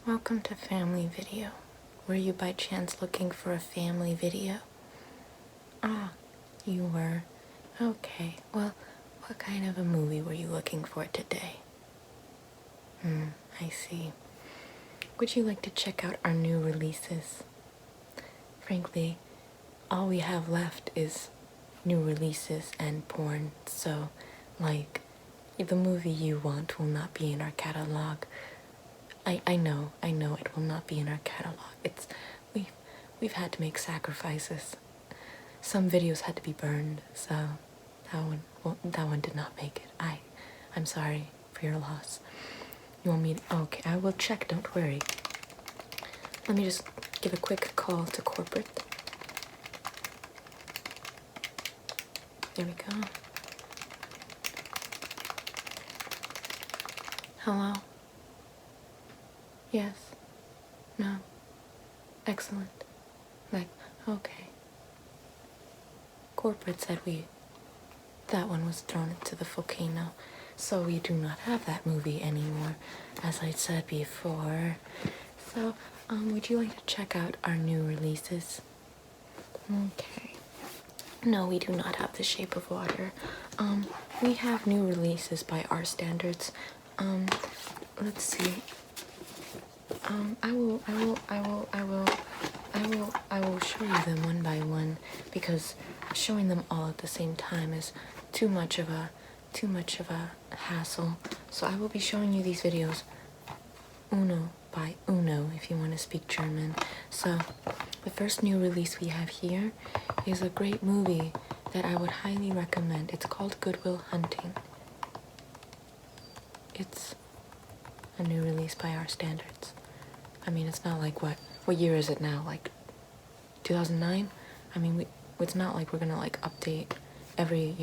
Welcome to Family Video. Were you by chance looking for a family video? Ah, you were. Okay, well, what kind of a movie were you looking for today? I see. Would you like to check out our new releases? Frankly, all we have left is new releases and porn, so, like, the movie you want will not be in our catalog. I know it will not be in our catalog. We've had to make sacrifices. Some videos had to be burned, so that one did not make it. I'm sorry for your loss. You want me to, okay, I will check, don't worry. Let me just give a quick call to corporate. There we go. Hello? Yes. No. Excellent. Like, okay. Corporate said that one was thrown into the volcano, so we do not have that movie anymore, as I said before. So, would you like to check out our new releases? Okay. No, we do not have The Shape of Water. We have new releases by our standards. Let's see. I will show you them one by one, because showing them all at the same time is too much of a hassle. So I will be showing you these videos uno by uno, if you want to speak German. So the first new release we have here is a great movie that I would highly recommend. It's called Good Will Hunting. It's a new release by our standards. I mean, it's not like what year is it now? Like 2009? I mean, it's not like we're gonna like update every,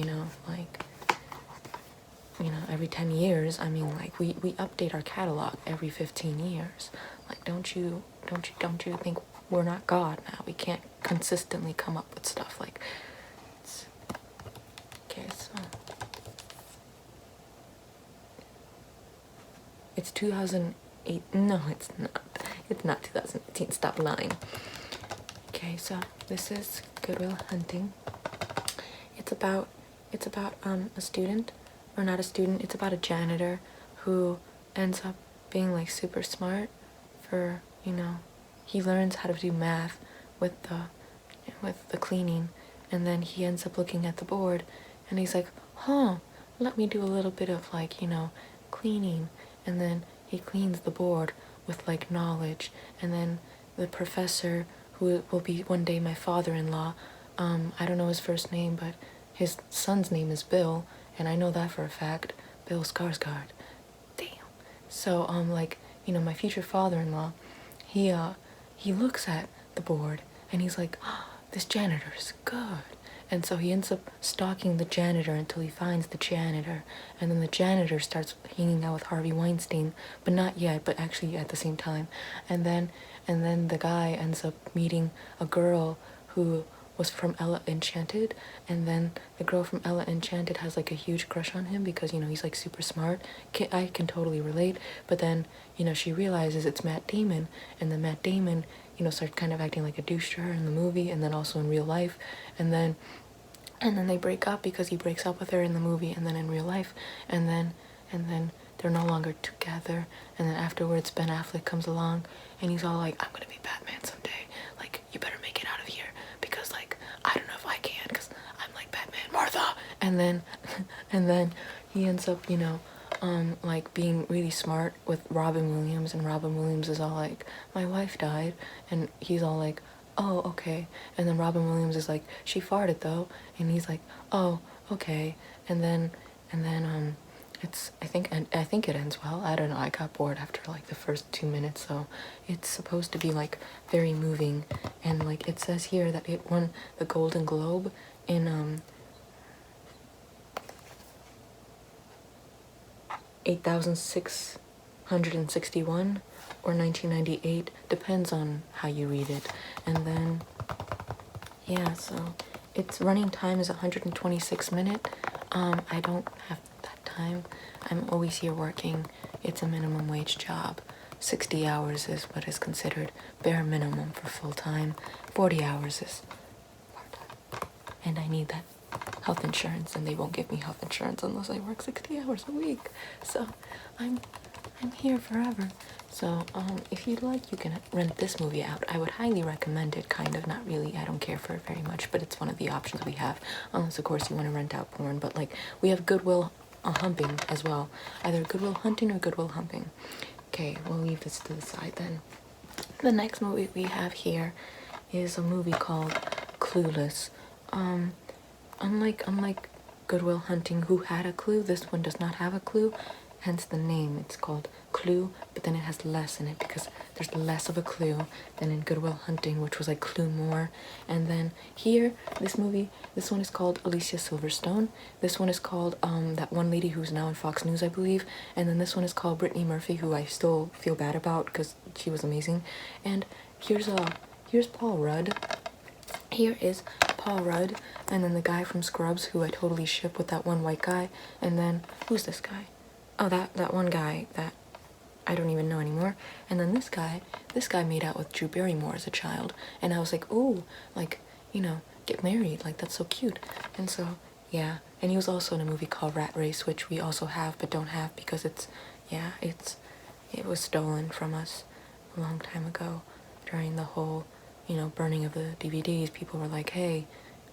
every 10 years. I mean, like we update our catalog every 15 years. Like, don't you think we're not God now? We can't consistently come up with stuff like okay, so it's 2008. No, it's not. It's not 2018. Stop lying. Okay, so this is Good Will Hunting. It's about a student, or not a student. It's about a janitor who ends up being like super smart for, he learns how to do math with the cleaning, and then he ends up looking at the board and he's like, let me do a little bit of like, cleaning, and then he cleans the board with like knowledge, and then the professor, who will be one day my father-in-law, I don't know his first name, but his son's name is Bill, and I know that for a fact, Bill Skarsgård. Damn. So my future father-in-law, he looks at the board and he's like, this janitor is good. And so he ends up stalking the janitor until he finds the janitor. And then the janitor starts hanging out with Harvey Weinstein, but not yet, but actually at the same time. And then the guy ends up meeting a girl who was from Ella Enchanted. And then the girl from Ella Enchanted has like a huge crush on him because, he's like super smart. I can totally relate. But then, she realizes it's Matt Damon. And then Matt Damon, starts kind of acting like a douche to her in the movie and then also in real life. And then they break up because he breaks up with her in the movie and then in real life, and then they're no longer together. And then afterwards Ben Affleck comes along and he's all like, I'm gonna be Batman someday, like, you better make it out of here, because like I don't know if I can, because I'm like Batman, Martha. And then he ends up like being really smart with Robin Williams, and Robin Williams is all like, my wife died, and he's all like, oh, okay. And then Robin Williams is like, she farted though, and he's like, oh, okay. And then I think it ends well. I don't know, I got bored after like the first 2 minutes, so it's supposed to be like very moving. And like it says here that it won the Golden Globe in 8,661 or 1998, depends on how you read it. And then yeah, so its running time is 126 minutes. I don't have that time. I'm always here working. It's a minimum wage job, 60 hours is what is considered bare minimum for full-time. 40 hours is part-time. And I need that health insurance, and they won't give me health insurance unless I work 60 hours a week. So I'm here forever. So if you'd like, you can rent this movie out. I would highly recommend it, kind of, not really. I don't care for it very much, but it's one of the options we have. Unless, of course, you want to rent out porn. But, like, we have Goodwill Humping as well. Either Goodwill Hunting or Goodwill Humping. Okay, we'll leave this to the side then. The next movie we have here is a movie called Clueless. Unlike Goodwill Hunting, who had a clue, this one does not have a clue, hence the name. It's called Clue, but then it has less in it because there's less of a clue than in Goodwill Hunting, which was like Clue more. And then here, this one is called Alicia Silverstone. This one is called that one lady who's now in Fox News, I believe. And then this one is called Brittany Murphy, who I still feel bad about because she was amazing. And here's Paul Rudd. Here is Paul Rudd, and then the guy from Scrubs, who I totally ship with that one white guy. And then, who's this guy? Oh, that one guy that I don't even know anymore. And then this guy made out with Drew Barrymore as a child. And I was like, ooh, like, you know, get married. Like, that's so cute. And so, yeah. And he was also in a movie called Rat Race, which we also have but don't have because it was stolen from us a long time ago during the whole, you know, burning of the DVDs. People were like, hey,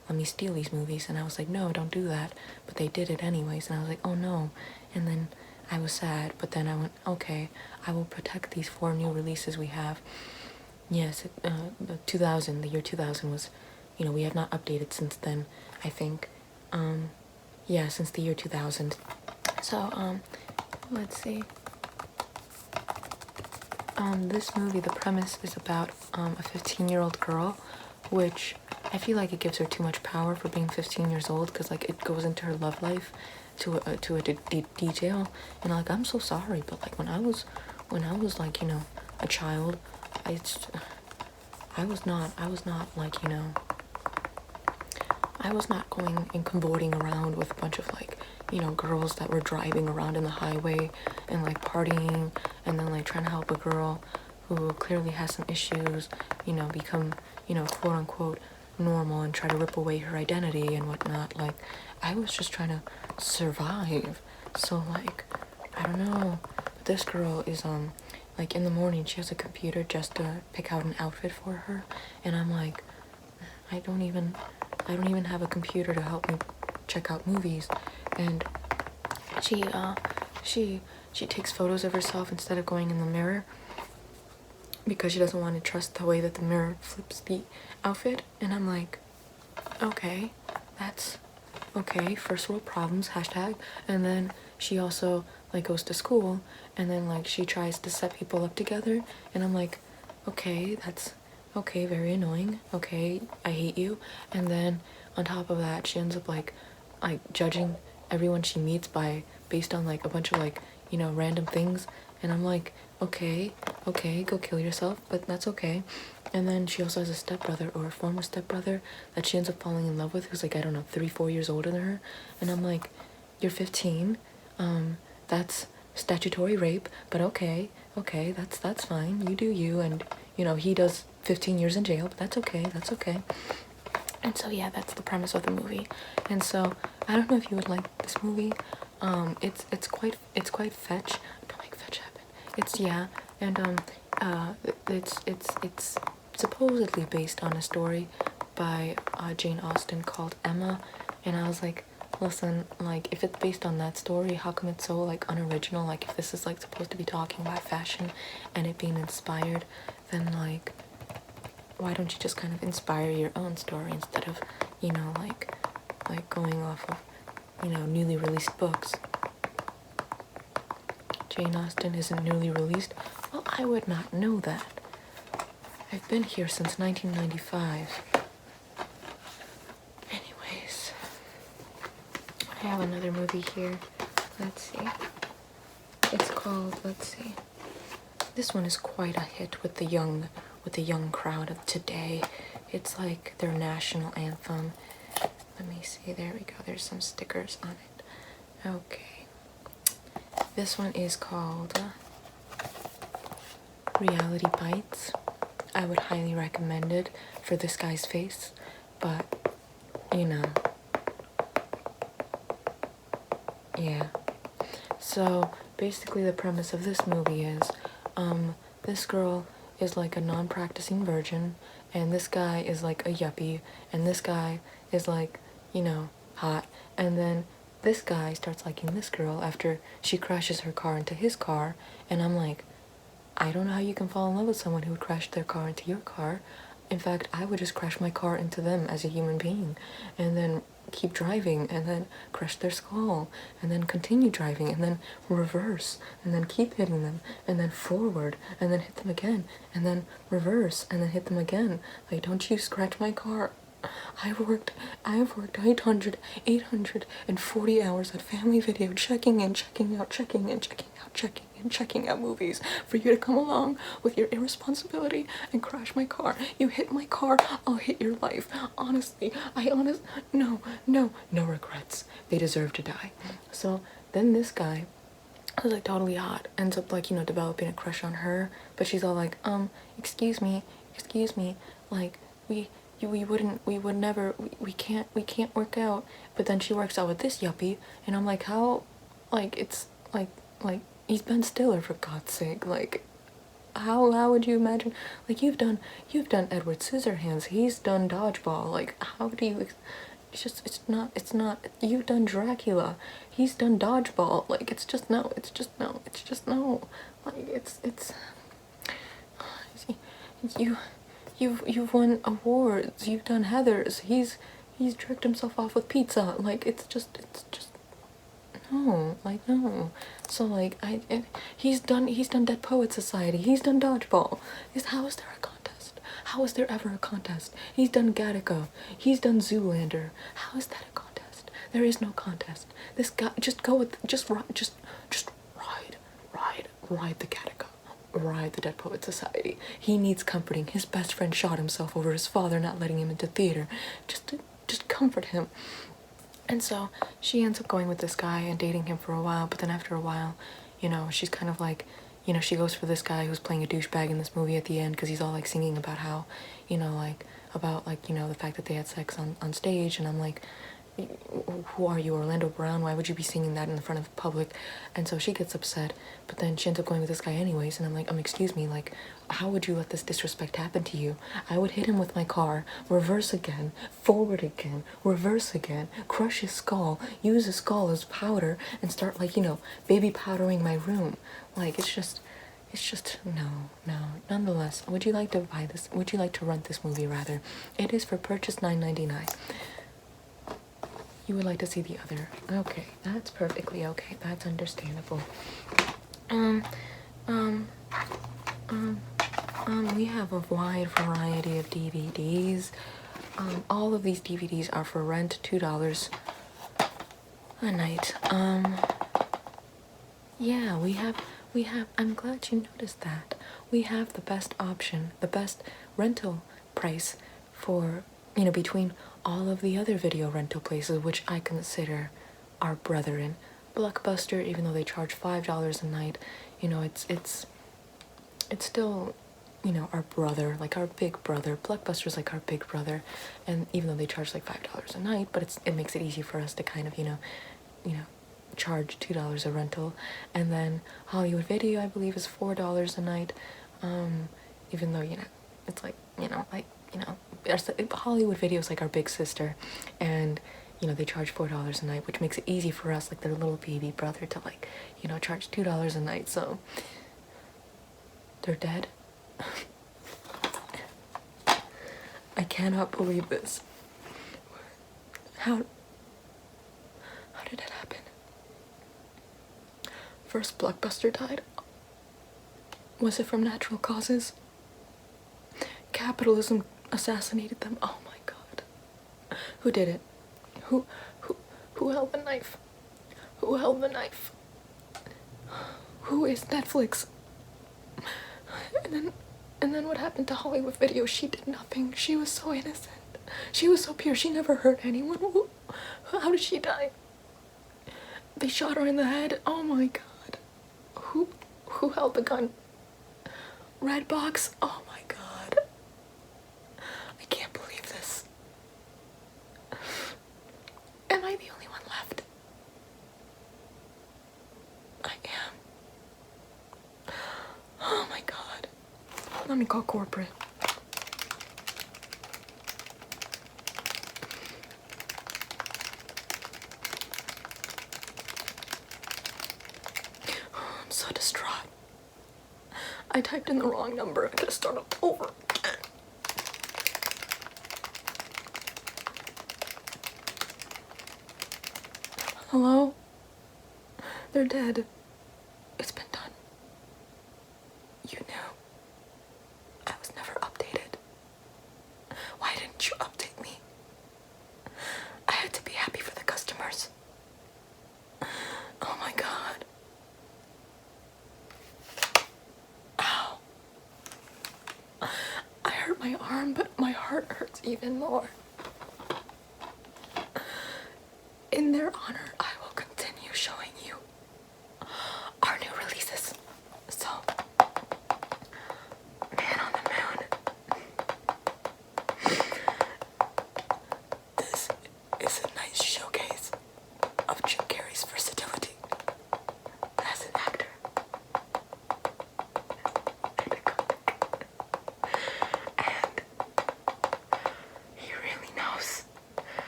let me steal these movies. And I was like, no, don't do that. But they did it anyways. And I was like, oh no. And then I was sad, but then I went, okay, I will protect these 4 new releases we have. Yes, the year 2000 was, you know, we have not updated since then, I think. Yeah, since the year 2000. So, let's see. This movie, the premise is about a 15-year-old girl, which I feel like it gives her too much power for being 15 years old, because like it goes into her love life to a detail, and like I'm so sorry, but like when I was like, you know, a child, I was not like, you know, I was not going and cavorting around with a bunch of like, you know, girls that were driving around in the highway and like partying and then like trying to help a girl who clearly has some issues, you know, become, you know, quote unquote normal and try to rip away her identity and whatnot. Like, I was just trying to survive. So like, I don't know, but this girl is like in the morning she has a computer just to pick out an outfit for her, and I'm like, I don't even have a computer to help me check out movies. And she takes photos of herself instead of going in the mirror because she doesn't want to trust the way that the mirror flips the outfit. And I'm like, okay, that's okay, first world problems, hashtag. And then she also like goes to school, and then like she tries to set people up together, and I'm like, okay, that's okay, very annoying, okay, I hate you. And then on top of that, she ends up like judging everyone she meets based on like a bunch of like, you know, random things. And I'm like, okay, go kill yourself, but that's okay. And then she also has a stepbrother, or a former stepbrother, that she ends up falling in love with, who's like, I don't know, 3-4 years older than her. And I'm like, you're 15, that's statutory rape, but okay, that's fine, you do you. And you know, he does 15 years in jail, but that's okay. And so yeah, that's the premise of the movie. And so I don't know if you would like this movie. It's quite fetch. Don't make fetch happen. It's supposedly based on a story by Jane Austen called Emma. And I was like, listen, like, if it's based on that story, how come it's so like unoriginal? Like, if this is like supposed to be talking about fashion and it being inspired, then like, why don't you just kind of inspire your own story instead of, you know, like going off of, you know, newly released books? Jane Austen isn't newly released? Well, I would not know that. I've been here since 1995. Anyways, I have another movie here. Let's see. It's called, let's see. This one is quite a hit with the young crowd of today. It's like their national anthem. Let me see, there we go, there's some stickers on it. Okay. This one is called Reality Bites. I would highly recommend it for this guy's face, but, you know, yeah. So, basically the premise of this movie is, this girl is like a non-practicing virgin, and this guy is like a yuppie, and this guy is like, you know, hot, and then this guy starts liking this girl after she crashes her car into his car, and I'm like, I don't know how you can fall in love with someone who would crash their car into your car. In fact, I would just crash my car into them as a human being, and then keep driving, and then crush their skull, and then continue driving, and then reverse, and then keep hitting them, and then forward, and then hit them again, and then reverse, and then hit them again. Like, don't you scratch my car. I've worked 840 hours at Family Video, checking in, checking out, checking in, checking out, checking in, checking out movies for you to come along with your irresponsibility and crash my car. You hit my car, I'll hit your life. Honestly, no regrets. They deserve to die. So then this guy, who's like totally hot, ends up like, you know, developing a crush on her, but she's all like, excuse me, like, we can't work out. But then she works out with this yuppie, and I'm like, how, like, it's like he's Ben Stiller, for God's sake. Like, how would you imagine, like, you've done Edward Scissorhands, he's done Dodgeball, like, how do you, it's not, you've done Dracula, he's done Dodgeball, like, it's just no, like, you've won awards, you've done Heathers, he's jerked himself off with pizza, like, it's just no, like, no. So like, he's done Dead Poet Society, he's done Dodgeball. How is there a contest? How is there ever a contest? He's done Gattaca, he's done Zoolander. How is that a contest? There is no contest. This guy, just ride the Gattaca. Ride the Dead Poet Society. He needs comforting. His best friend shot himself over his father not letting him into theater. Just comfort him. And so she ends up going with this guy and dating him for a while, but then after a while, you know, she's kind of like, you know, she goes for this guy who's playing a douchebag in this movie at the end, because he's all like singing about how, you know, like, about like, you know, the fact that they had sex on stage, and I'm like, who are you, Orlando Brown? Why would you be singing that in the front of the public? And so she gets upset, but then she ends up going with this guy anyways, and I'm like, excuse me, like, how would you let this disrespect happen to you? I would hit him with my car, reverse again, forward again, reverse again, crush his skull, use his skull as powder, and start, like, you know, baby powdering my room. Like, it's just, no. Nonetheless, would you like to buy this? Would you like to rent this movie, rather? It is for purchase $9.99. You would like to see the other. Okay, that's perfectly okay. That's understandable. We have a wide variety of DVDs. All of these DVDs are for rent, $2 a night. Yeah, we have, I'm glad you noticed that. We have the best option, the best rental price for, you know, between all of the other video rental places, which I consider our brethren. Blockbuster, even though they charge $5 a night, you know, it's still, you know, our brother, like our big brother. Blockbuster's like our big brother, and even though they charge like $5 a night, but it makes it easy for us to kind of, you know, charge $2 a rental. And then Hollywood Video, I believe, is $4 a night, even though, you know, it's like, you know, like, you know, Hollywood Video is like our big sister, and, you know, they charge $4 a night, which makes it easy for us, like their little baby brother, to, like, you know, charge $2 a night. So they're dead. I cannot believe this. How did it happen? First, Blockbuster died. Was it from natural causes? Capitalism assassinated them. Oh my God. Who did it? Who held the knife? Who held the knife? Who is Netflix? And then what happened to Hollywood Video? She did nothing. She was so innocent. She was so pure. She never hurt anyone. How did she die? They shot her in the head. Oh my God. Who held the gun? Red box. Oh my god. I can't believe this. Am I the only one left? I am. Oh my god. Let me call corporate. I'm so distraught. I typed in the wrong number. I gotta start over again. Hello? They're dead. It's been done. You knew. I was never updated. Why didn't you update me? I had to be happy for the customers. Oh my god. Ow. I hurt my arm, but my heart hurts even more. In their honor, I will continue showing you our new releases. So, Man on the Moon. This is a nice showcase of Jim Carrey's versatility as an actor and a comic. And he really knows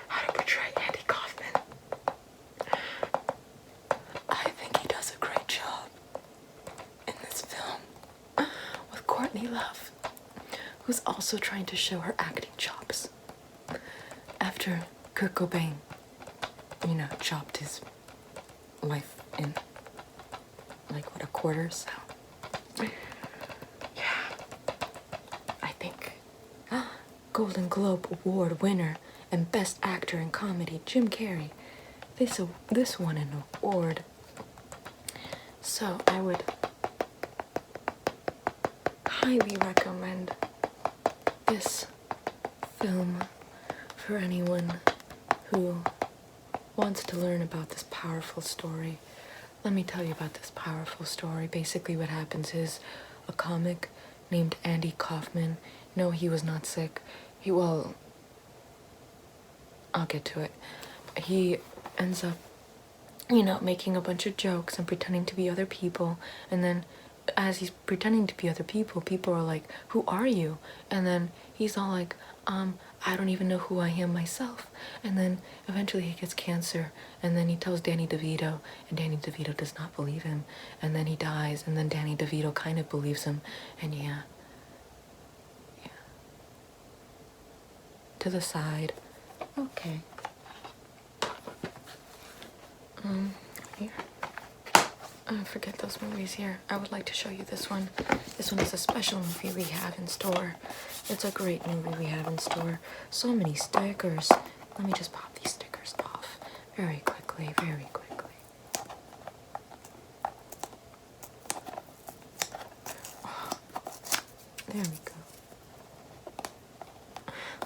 how to portray Andy Kaufman. I think he does a great job in this film with Courtney Love, who's also trying to show her acting chops. After Kurt Cobain, chopped his life in, like, what, a quarter? So, yeah, I think Golden Globe Award winner and Best Actor in Comedy, Jim Carrey, this won an award. So I would highly recommend this film for anyone who wants to learn about this powerful story. Let me tell you about this powerful story. Basically what happens is a comic named Andy Kaufman, no, he was not sick. I'll get to it. He ends up, making a bunch of jokes and pretending to be other people, and then as he's pretending to be other people, people are like, who are you? And then he's all like, I don't even know who I am myself. And then eventually he gets cancer, and then he tells Danny DeVito, and Danny DeVito does not believe him, and then he dies, and then Danny DeVito kind of believes him, and yeah. To the side. Okay. Here. Forget those movies here. I would like to show you this one. This one is a special movie we have in store. It's a great movie we have in store. So many stickers. Let me just pop these stickers off very quickly, very quickly. Oh, there we go.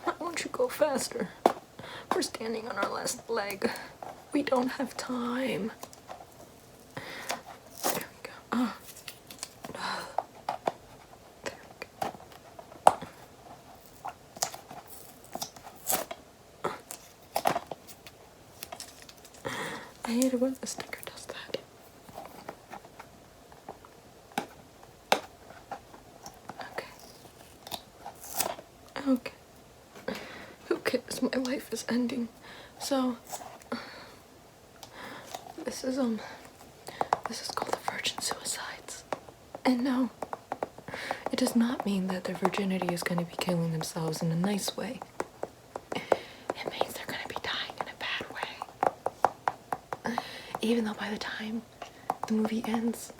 Why won't you go faster? We're standing on our last leg. We don't have time. There we go. Oh. There we go. I hate it when the sticker does that. Okay. Okay. Who cares? My life is ending. So, this is called the virgin suicides. And no, it does not mean that their virginity is going to be killing themselves in a nice way. It means they're going to be dying in a bad way. Even though by the time the movie ends,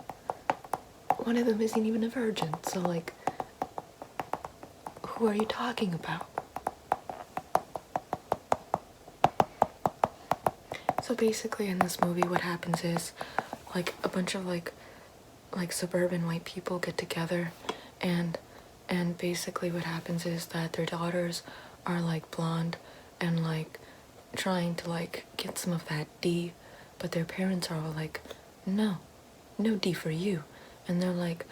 one of them isn't even a virgin. So, like, who are you talking about? So basically in this movie what happens is, like, a bunch of like suburban white people get together, and basically what happens is that their daughters are like blonde and like trying to like get some of that D, but their parents are all like, no D for you. And they're like,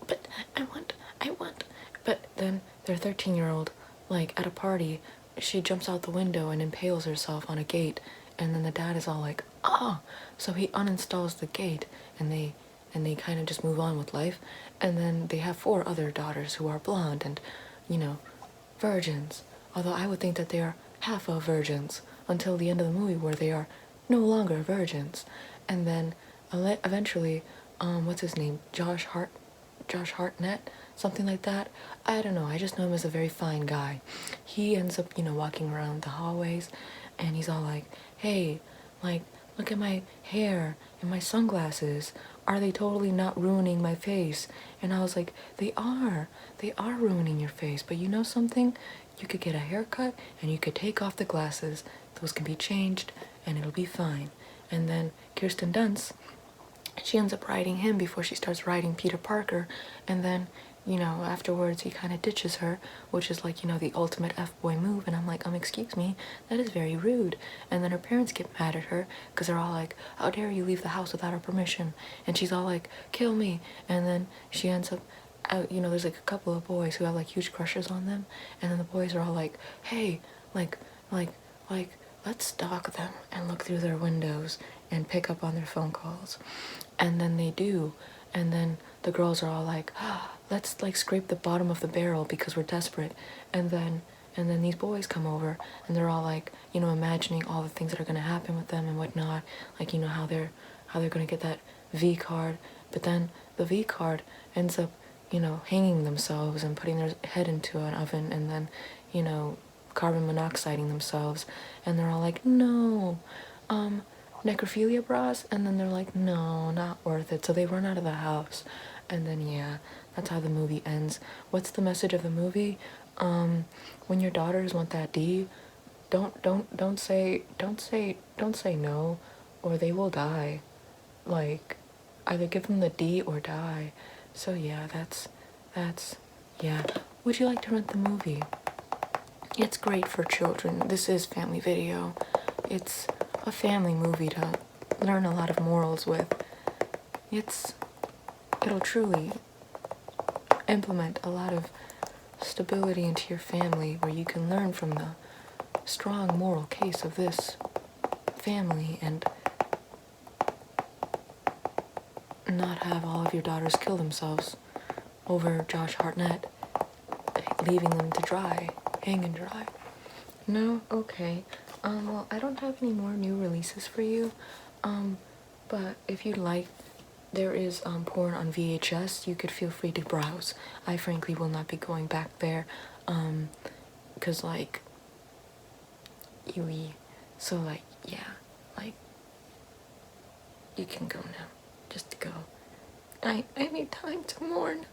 but I want. But then their 13-year-old, like, at a party, she jumps out the window and impales herself on a gate, and then the dad is all like, ah! So he uninstalls the gate, and they kind of just move on with life, and then they have 4 other daughters who are blonde and, you know, virgins. Although I would think that they are half of virgins until the end of the movie where they are no longer virgins. And then eventually, what's his name? Josh Hartnett? Something like that. I don't know. I just know him as a very fine guy. He ends up, you know, walking around the hallways and he's all like, hey, like, look at my hair and my sunglasses. Are they totally not ruining my face? And I was like, they are ruining your face. But you know something? You could get a haircut and you could take off the glasses. Those can be changed and it'll be fine. And then Kirsten Dunst, she ends up writing him before she starts writing Peter Parker. And then, you know, afterwards he kind of ditches her, which is like, you know, the ultimate F-boy move. And I'm like, excuse me, that is very rude. And then her parents get mad at her because they're all like, how dare you leave the house without our permission? And she's all like, kill me. And then she ends up, you know, there's like a couple of boys who have like huge crushes on them. And then the boys are all like, hey, like, let's stalk them and look through their windows and pick up on their phone calls. And then they do. And then the girls are all like, let's like scrape the bottom of the barrel because we're desperate. And then these boys come over and they're all like, you know, imagining all the things that are going to happen with them and whatnot. Like, you know, how they're going to get that V card. But then the V card ends up, you know, hanging themselves and putting their head into an oven and then, you know, carbon monoxiding themselves. And they're all like, no, necrophilia bras? And then they're like, no, not worth it. So they run out of the house. And then, yeah, that's how the movie ends. What's the message of the movie? When your daughters want that D, don't say no, or they will die. Like, either give them the D or die. So yeah, that's, yeah. Would you like to rent the movie? It's great for children. This is family video. It's a family movie to learn a lot of morals with. It'll truly implement a lot of stability into your family where you can learn from the strong moral case of this family and not have all of your daughters kill themselves over Josh Hartnett leaving them to dry, hang and dry. No? Okay. Well, I don't have any more new releases for you, but if you'd like, there is porn on VHS. You could feel free to browse. I frankly will not be going back there, cause like, so like, yeah, like, you can go now, just go. I need time to mourn.